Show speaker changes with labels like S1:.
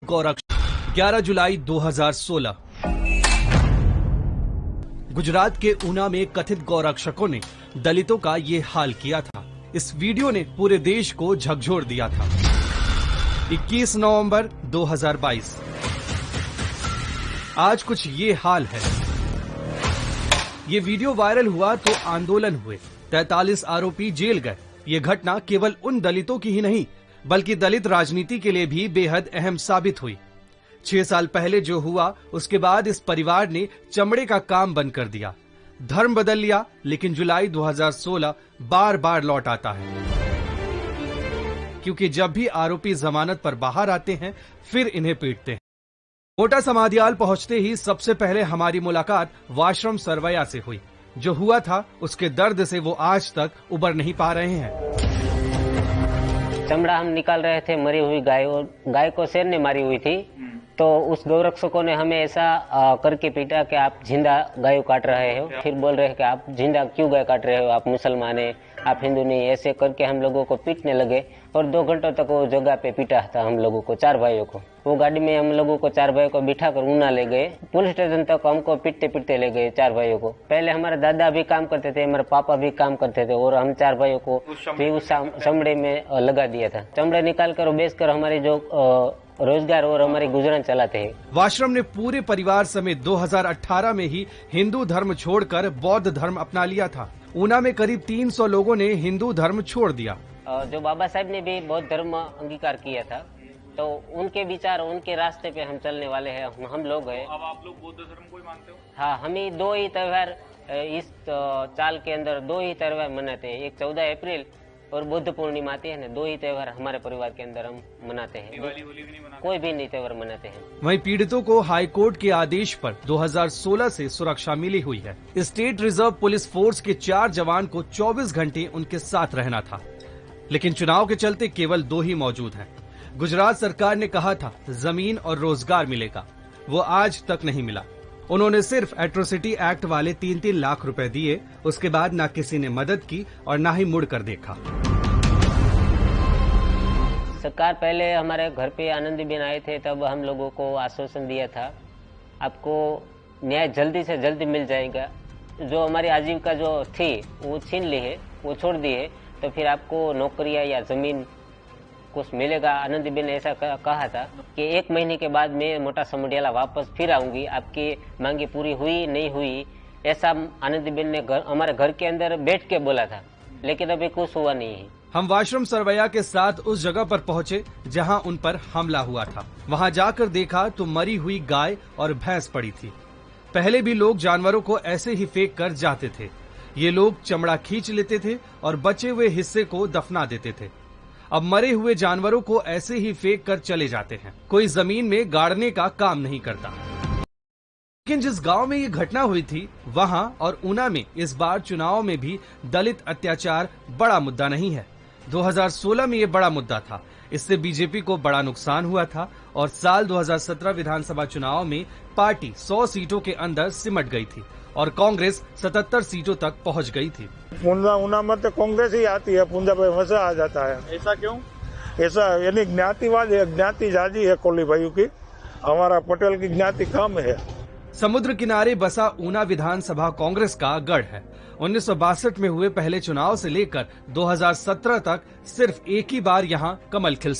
S1: गौरक्षक। 11 जुलाई 2016 गुजरात के ऊना में कथित गौरक्षकों ने दलितों का ये हाल किया था। इस वीडियो ने पूरे देश को झकझोर दिया था। 21 नवंबर 2022 आज कुछ ये हाल है। ये वीडियो वायरल हुआ तो आंदोलन हुए, 43 आरोपी जेल गए। ये घटना केवल उन दलितों की ही नहीं बल्कि दलित राजनीति के लिए भी बेहद अहम साबित हुई। 6 साल पहले जो हुआ उसके बाद इस परिवार ने चमड़े का काम बंद कर दिया, धर्म बदल लिया, लेकिन जुलाई 2016 बार बार लौट आता है। क्योंकि जब भी आरोपी जमानत पर बाहर आते हैं फिर इन्हें पीटते हैं। मोटा समाधियाल पहुंचते ही सबसे पहले हमारी मुलाकात वाशरम सरवैया से हुई। जो हुआ था उसके दर्द से वो आज तक उबर नहीं पा रहे हैं।
S2: चमड़ा हम निकाल रहे थे मरी हुई गाय, और गाय को शेर ने मारी हुई थी। तो उस गौरक्षकों ने हमें ऐसा करके पीटा कि आप जिंदा गाय काट रहे हो। फिर बोल रहे हैं कि आप जिंदा क्यों गाय काट रहे हो, आप मुसलमान है, आप हिंदू नहीं। ऐसे करके हम लोगों को पीटने लगे और 2 घंटों तक वो जगह पे पीटा था हम लोगों को, 4 भाइयों को। वो गाड़ी में हम लोगों को 4 भाइयों को बिठा कर ऊना ले गए, पुलिस स्टेशन तक हमको पीटते पीटते ले गए 4 भाइयों को। पहले हमारे दादा भी काम करते थे, हमारे पापा भी काम करते थे, और हम 4 भाइयों को भी उस चमड़े में लगा दिया था। चमड़े निकाल कर बेच कर हमारी जो रोजगार और हमारी गुजरान चलाते हैं।
S1: वाशरम ने पूरे परिवार समेत 2018 में ही हिंदू धर्म छोड़कर बौद्ध धर्म अपना लिया था। ऊना में करीब 300 लोगों ने हिंदू धर्म छोड़ दिया।
S2: जो बाबा साहब ने भी बौद्ध धर्म अंगीकार किया था, तो उनके विचार, उनके रास्ते पे हम चलने वाले हैं। हम लोग हैं।
S3: अब आप लोग बौद्ध धर्म को ही मानते हो?
S2: हाँ, हम ही 2 ही त्योहार इस चाल के अंदर 2 ही त्योहार मनाते हैं। एक 14 अप्रैल और बुद्ध पूर्णिमा आती है ना, 2 ही त्योहार हमारे परिवार के अंदर हम मनाते हैं।
S3: दिवाली होली भी नहीं मनाते?
S2: कोई भी नहीं त्योहार मनाते हैं।
S1: वहीं पीड़ितों को हाई कोर्ट के आदेश पर 2016 से सुरक्षा मिली हुई है। स्टेट रिजर्व पुलिस फोर्स के 4 जवान को 24 घंटे उनके साथ रहना था, लेकिन चुनाव के चलते केवल 2 ही मौजूद हैं। गुजरात सरकार ने कहा था जमीन और रोजगार मिलेगा, वो आज तक नहीं मिला। उन्होंने सिर्फ एट्रोसिटी एक्ट वाले 3-3 लाख रुपए दिए, उसके बाद ना किसी ने मदद की और ना ही मुड़कर देखा।
S2: सरकार पहले हमारे घर पे आनंदीबेन आए थे, तब हम लोगों को आश्वासन दिया था आपको न्याय जल्दी से जल्दी मिल जाएगा। जो हमारी आजीविका जो थी वो छीन ली है, वो छोड़ दी है, तो फिर आपको नौकरियां या जमीन कुछ मिलेगा। आनंदीबेन ने ऐसा कहा था कि 1 महीने के बाद मैं मोटा समडियाला वापस फिर आऊंगी, आपकी मांगे पूरी हुई नहीं हुई, ऐसा आनंदीबेन ने हमारे घर के अंदर बैठ के बोला था, लेकिन अभी कुछ हुआ नहीं है।
S1: हम वाशरम सरवैया के साथ उस जगह पर पहुंचे जहां उन पर हमला हुआ था। वहां जाकर देखा तो मरी हुई गाय और भैंस पड़ी थी। पहले भी लोग जानवरों को ऐसे ही फेंक कर जाते थे। ये लोग चमड़ा खींच लेते थे और बचे हुए हिस्से को दफना देते थे। अब मरे हुए जानवरों को ऐसे ही फेंक कर चले जाते हैं। कोई जमीन में गाड़ने का काम नहीं करता। लेकिन जिस गांव में ये घटना हुई थी वहां और ऊना में इस बार चुनाव में भी दलित अत्याचार बड़ा मुद्दा नहीं है। 2016 में ये बड़ा मुद्दा था। इससे बीजेपी को बड़ा नुकसान हुआ था और साल 2017 विधानसभा चुनाव में पार्टी 100 सीटों के अंदर सिमट गई थी और कांग्रेस 77 सीटों तक पहुंच गई थी।
S4: ऊना में तो कांग्रेस ही आती है, पूंजा पे मजा आ जाता है।
S3: ऐसा क्यों?
S4: ऐसा यानी ज्ञातिवाद है, ज्ञाति ज्यादा है कोली भाइयों की, हमारा पटेल की ज्ञाति कम है।
S1: समुद्र किनारे बसा ऊना विधानसभा कांग्रेस का गढ़ है। 1962 में हुए पहले चुनाव से लेकर 2017 तक सिर्फ एक ही बार यहां कमल खिल